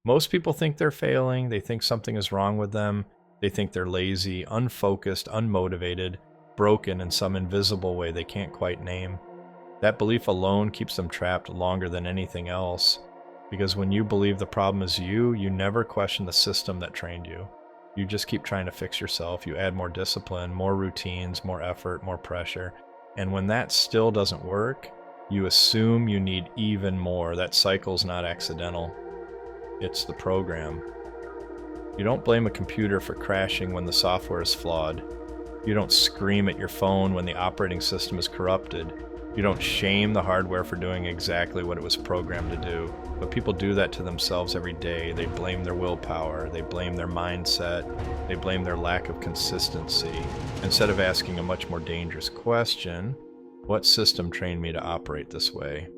Most people think they're failing, they think something is wrong with them, they think they're lazy, unfocused, unmotivated, broken in some invisible way they can't quite name. That belief alone keeps them trapped longer than anything else, because when you believe the problem is you never question the system that trained you. You just keep trying to fix yourself. You add more discipline, more routines, more effort, more pressure. And when that still doesn't work, you assume you need even more. That cycle's not accidental. It's the program. You don't blame a computer for crashing when the software is flawed. You don't scream at your phone when the operating system is corrupted. You don't shame the hardware for doing exactly what it was programmed to do. But people do that to themselves every day. They blame their willpower, they blame their mindset, they blame their lack of consistency. Instead of asking a much more dangerous question, what system trained me to operate this way?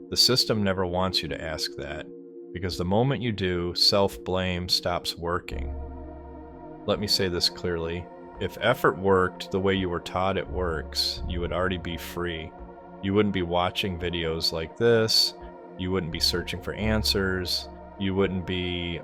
The system never wants you to ask that, because the moment you do, self-blame stops working. Let me say this clearly. If effort worked the way you were taught it works, you would already be free. You wouldn't be watching videos like this. You wouldn't be searching for answers. You wouldn't be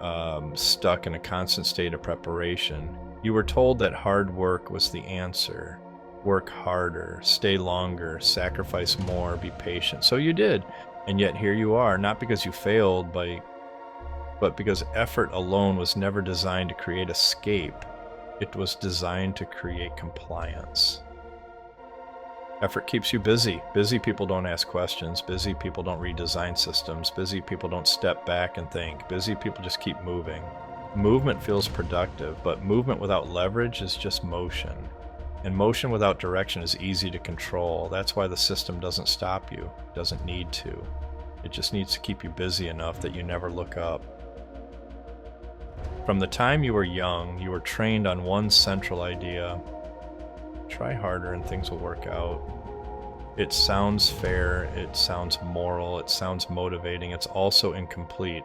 stuck in a constant state of preparation. You were told that hard work was the answer. Work harder, stay longer, sacrifice more, be patient. So you did, and yet here you are, not because you failed, but because effort alone was never designed to create escape. It was designed to create compliance. Effort keeps you busy. Busy people don't ask questions. Busy people don't redesign systems. Busy people don't step back and think. Busy people just keep moving. Movement feels productive, but movement without leverage is just motion. And motion without direction is easy to control. That's why the system doesn't stop you. It doesn't need to. It just needs to keep you busy enough that you never look up. From the time you were young, you were trained on one central idea. Try harder and things will work out. It sounds fair, it sounds moral, it sounds motivating, it's also incomplete.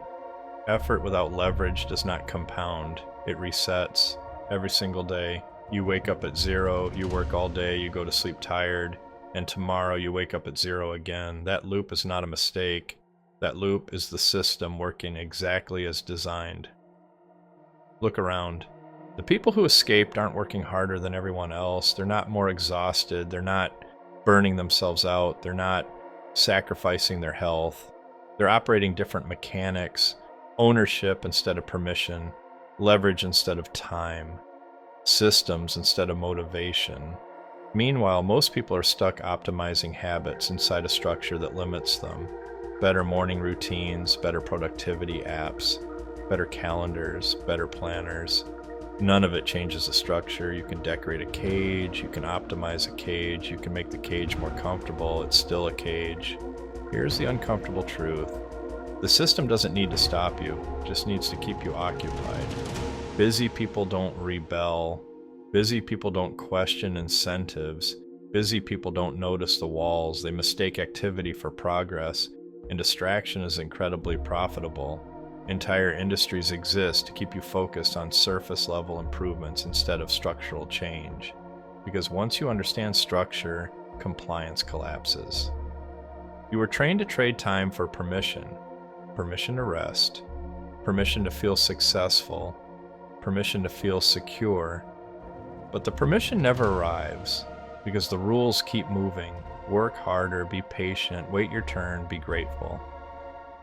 Effort without leverage does not compound. It resets every single day. You wake up at 0, you work all day, you go to sleep tired, and tomorrow you wake up at 0 again. That loop is not a mistake. That loop is the system working exactly as designed. Look around. The people who escaped aren't working harder than everyone else. They're not more exhausted. They're not burning themselves out. They're not sacrificing their health. They're operating different mechanics, ownership instead of permission, leverage instead of time, systems instead of motivation. Meanwhile, most people are stuck optimizing habits inside a structure that limits them. Better morning routines, better productivity apps, better calendars, better planners. None of it changes the structure. You can decorate a cage, you can optimize a cage, you can make the cage more comfortable, it's still a cage. Here's the uncomfortable truth. The system doesn't need to stop you, it just needs to keep you occupied. Busy people don't rebel. Busy people don't question incentives. Busy people don't notice the walls. They mistake activity for progress, and distraction is incredibly profitable. Entire industries exist to keep you focused on surface level improvements instead of structural change. Because once you understand structure, compliance collapses. You were trained to trade time for permission. Permission to rest. Permission to feel successful. Permission to feel secure. But the permission never arrives because the rules keep moving. Work harder, be patient, wait your turn, be grateful.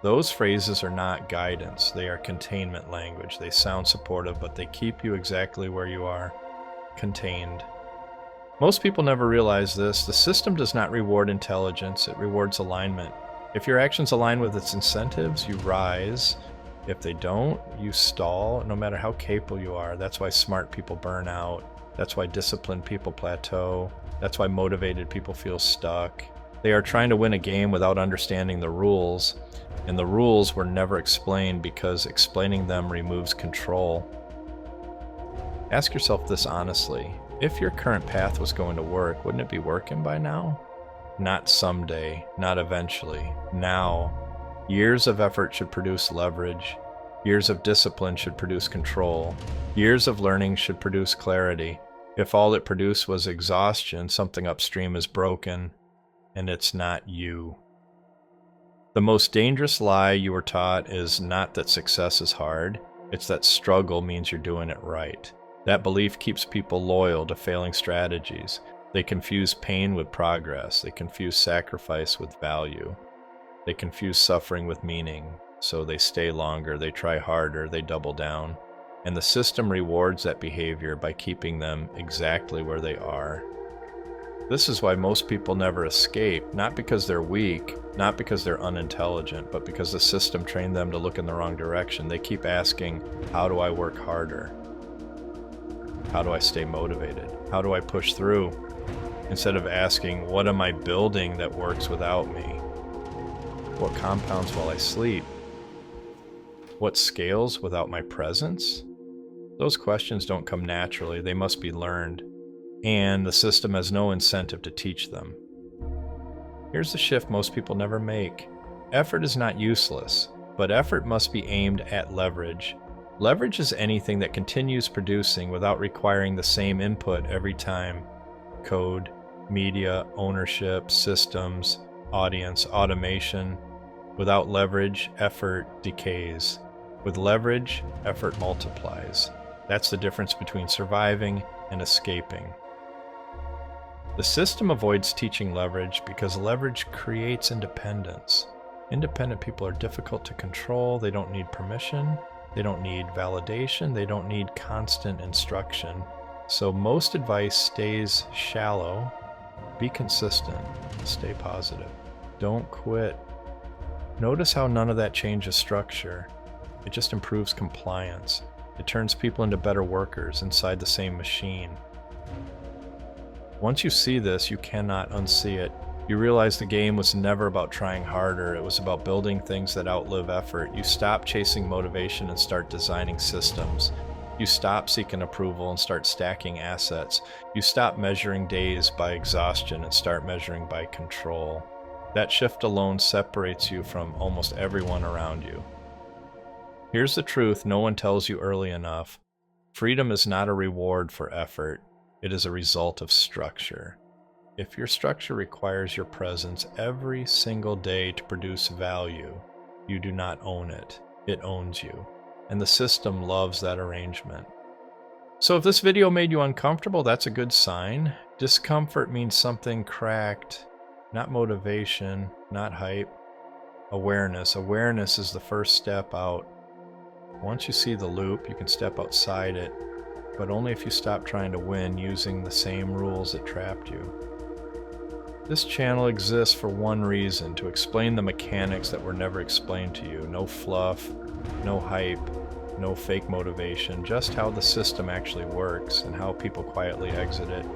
Those phrases are not guidance, they are containment language. They sound supportive, but they keep you exactly where you are, contained. Most people never realize this. The system does not reward intelligence, it rewards alignment. If your actions align with its incentives, you rise. If they don't, you stall, no matter how capable you are. That's why smart people burn out. That's why disciplined people plateau. That's why motivated people feel stuck. They are trying to win a game without understanding the rules. And the rules were never explained because explaining them removes control. Ask yourself this honestly. If your current path was going to work, wouldn't it be working by now? Not someday, not eventually, now. Years of effort should produce leverage. Years of discipline should produce control. Years of learning should produce clarity. If all it produced was exhaustion, something upstream is broken, and it's not you. The most dangerous lie you were taught is not that success is hard, it's that struggle means you're doing it right. That belief keeps people loyal to failing strategies. They confuse pain with progress. They confuse sacrifice with value. They confuse suffering with meaning. So they stay longer, they try harder, they double down. And the system rewards that behavior by keeping them exactly where they are. This is why most people never escape, not because they're weak, not because they're unintelligent, but because the system trained them to look in the wrong direction. They keep asking, how do I work harder? How do I stay motivated? How do I push through? Instead of asking, what am I building that works without me? What compounds while I sleep? What scales without my presence? Those questions don't come naturally, they must be learned. And the system has no incentive to teach them. Here's the shift most people never make. Effort is not useless, but effort must be aimed at leverage. Leverage is anything that continues producing without requiring the same input every time. Code, media, ownership, systems, audience, automation. Without leverage, effort decays. With leverage, effort multiplies. That's the difference between surviving and escaping. The system avoids teaching leverage because leverage creates independence. Independent people are difficult to control. They don't need permission. They don't need validation. They don't need constant instruction. So most advice stays shallow. Be consistent. Stay positive. Don't quit. Notice how none of that changes structure. It just improves compliance. It turns people into better workers inside the same machine. Once you see this, you cannot unsee it. You realize the game was never about trying harder. It was about building things that outlive effort. You stop chasing motivation and start designing systems. You stop seeking approval and start stacking assets. You stop measuring days by exhaustion and start measuring by control. That shift alone separates you from almost everyone around you. Here's the truth no one tells you early enough. Freedom is not a reward for effort. It is a result of structure. If your structure requires your presence every single day to produce value, you do not own it. It owns you. And the system loves that arrangement. So if this video made you uncomfortable, that's a good sign. Discomfort means something cracked, not motivation, not hype. Awareness. Awareness is the first step out. Once you see the loop, you can step outside it, but only if you stop trying to win using the same rules that trapped you. This channel exists for one reason, to explain the mechanics that were never explained to you. No fluff, no hype, no fake motivation, just how the system actually works and how people quietly exit it.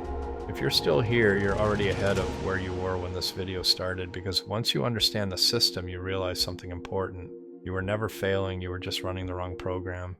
If you're still here, you're already ahead of where you were when this video started, because once you understand the system, you realize something important. You were never failing, you were just running the wrong program.